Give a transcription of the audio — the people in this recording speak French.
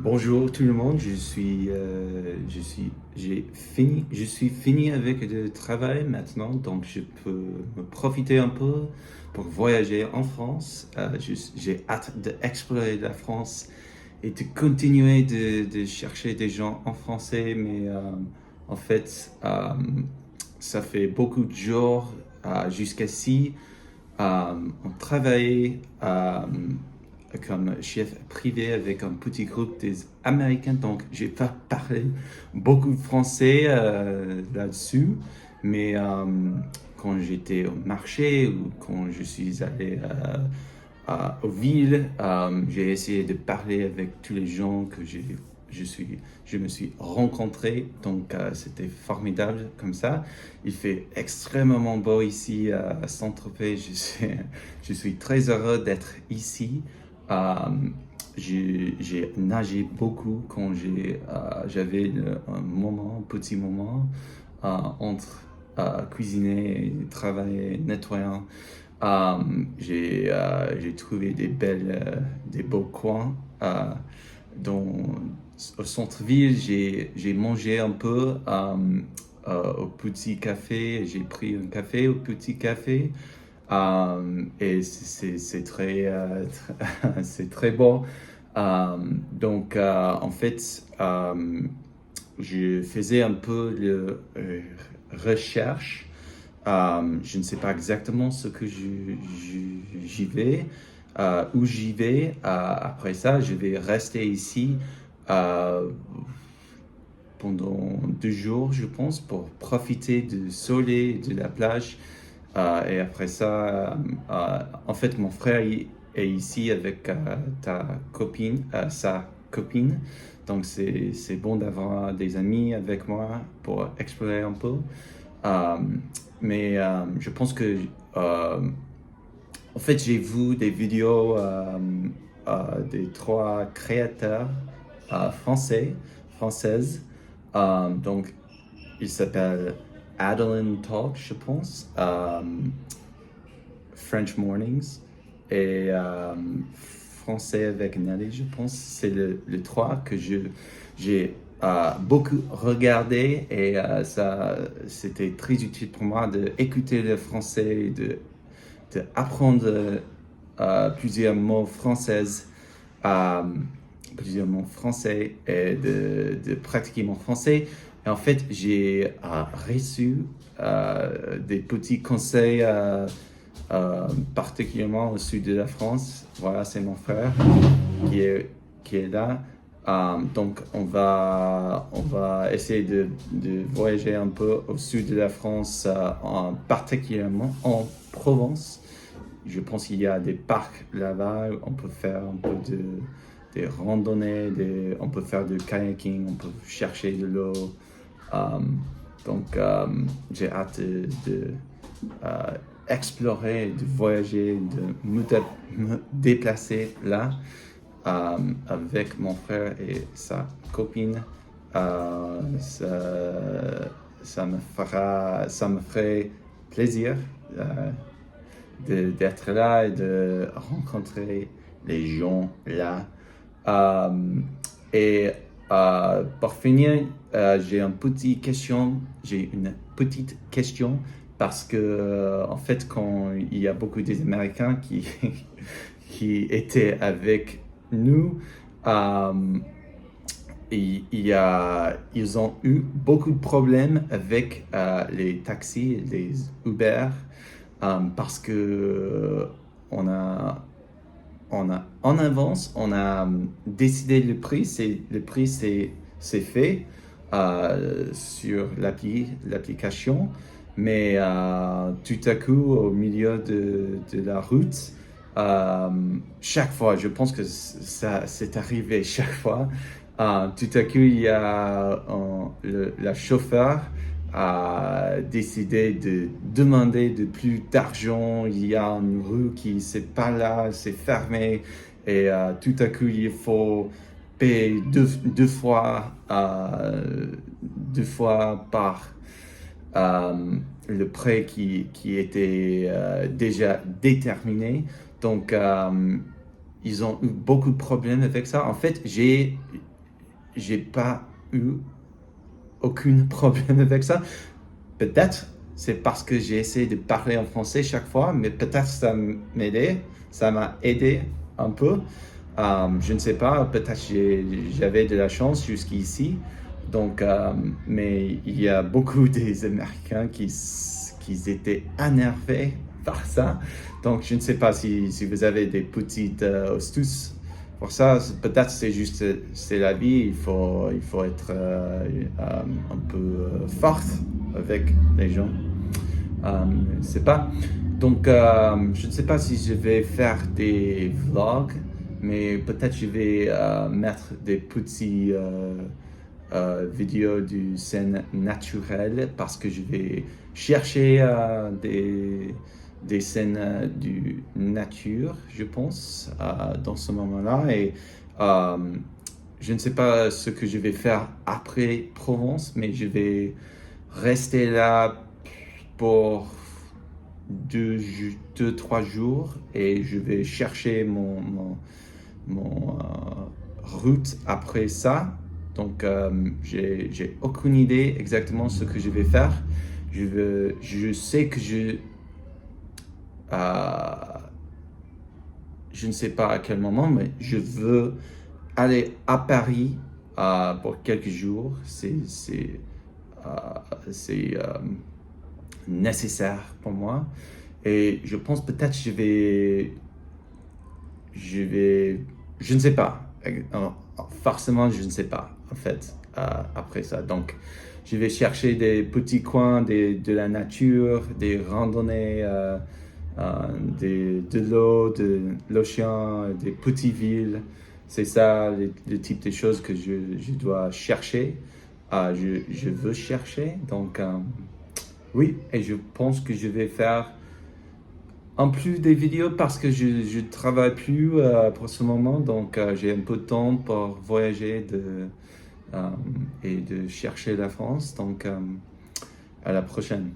Bonjour tout le monde, je suis fini avec le travail maintenant, donc je peux me profiter un peu pour voyager en France. J'ai hâte d'explorer la France et de continuer de chercher des gens en français, mais en fait, ça fait beaucoup de jours jusqu'ici. On travaillait comme chef privé avec un petit groupe des Américains, donc j'ai pas parlé beaucoup de français là-dessus, mais quand j'étais au marché ou quand je suis allé aux villes, j'ai essayé de parler avec tous les gens que je me suis rencontré, donc c'était formidable comme ça. Il fait extrêmement beau ici à Saint-Tropez. Je suis très heureux d'être ici. Euh, j'ai nagé beaucoup quand j'avais un petit moment entre cuisiner, et travailler, nettoyant. J'ai trouvé des beaux coins. Dans, Au centre-ville, j'ai mangé un peu au petit café. J'ai pris un café au petit café. Et c'est c'est très beau. En fait, je faisais un peu de recherche. Je ne sais pas exactement ce que j'y vais, où j'y vais. Après ça, je vais rester ici euh, pendant 2 jours, je pense, pour profiter du soleil, de la plage. Et après ça, en fait, mon frère est ici avec sa copine. Donc, c'est bon d'avoir des amis avec moi pour explorer un peu. Euh, je pense que, en fait, j'ai vu des vidéos des trois créateurs françaises. Donc, il s'appelle Adeline Talk, je pense, French Mornings et Français avec Nelly, je pense. C'est le trois que j'ai beaucoup regardé et c'était très utile pour moi d'écouter le français, d'apprendre plusieurs mots françaises, euh, plusieurs mots français et de pratiquer mon français. Et en fait, j'ai reçu des petits conseils, particulièrement au sud de la France. Voilà, c'est mon frère qui est, qui est là. Donc, on va essayer de voyager un peu au sud de la France, particulièrement en Provence. Je pense qu'il y a des parcs là-bas, on peut faire un peu des randonnées, on peut faire du kayaking, on peut chercher de l'eau. Um, j'ai hâte de explorer, de voyager, me déplacer là avec mon frère et sa copine. Ça me ferait plaisir d'être là et de rencontrer les gens là. Euh, et pour finir, j'ai une petite question parce que en fait, quand il y a beaucoup des Américains qui étaient avec nous, euh, ils ont eu beaucoup de problèmes avec les taxis, les Uber, parce que en avance, on a décidé le prix. C'est fait sur l'application, mais tout à coup, au milieu de la route, chaque fois, je pense que ça c'est arrivé chaque fois. Tout à coup, il y a la chauffeur a décidé de demander de plus d'argent. Il y a une rue qui c'est pas là, c'est fermé et tout à coup il faut payer deux fois par le prêt qui était déjà déterminé. Donc ils ont eu beaucoup de problèmes avec ça. En fait, j'ai pas eu aucun problème avec ça. Peut-être c'est parce que j'ai essayé de parler en français chaque fois, mais peut-être ça m'a aidé un peu. Je ne sais pas, peut-être j'avais de la chance jusqu'ici. Donc, mais il y a beaucoup des Américains qui étaient énervés par ça. Donc, je ne sais pas si vous avez des petites astuces pour ça. Peut-être c'est juste, c'est la vie. Il faut être un peu fort avec les gens. Je ne sais pas. Donc, je ne sais pas si je vais faire des vlogs, mais peut-être je vais mettre des petits vidéos de scènes naturelles parce que je vais chercher des scènes du nature, je pense, dans ce moment-là. Et euh, je ne sais pas ce que je vais faire après Provence, mais je vais rester là pour deux, 3 jours et je vais chercher mon route après ça. Donc, j'ai aucune idée exactement ce que je vais faire. Je sais que euh, je ne sais pas à quel moment, mais je veux aller à Paris pour quelques jours. C'est nécessaire pour moi. Et je pense peut-être je ne sais pas. Forcément, je ne sais pas, en fait, après ça. Donc, je vais chercher des petits coins de la nature, des randonnées, de l'eau, de l'océan, des petites villes. C'est ça le type de choses que je dois chercher. Je veux chercher. Donc, oui, et je pense que je vais faire en plus des vidéos parce que je travaille plus pour ce moment, donc j'ai un peu de temps pour voyager et de chercher la France. Donc à la prochaine.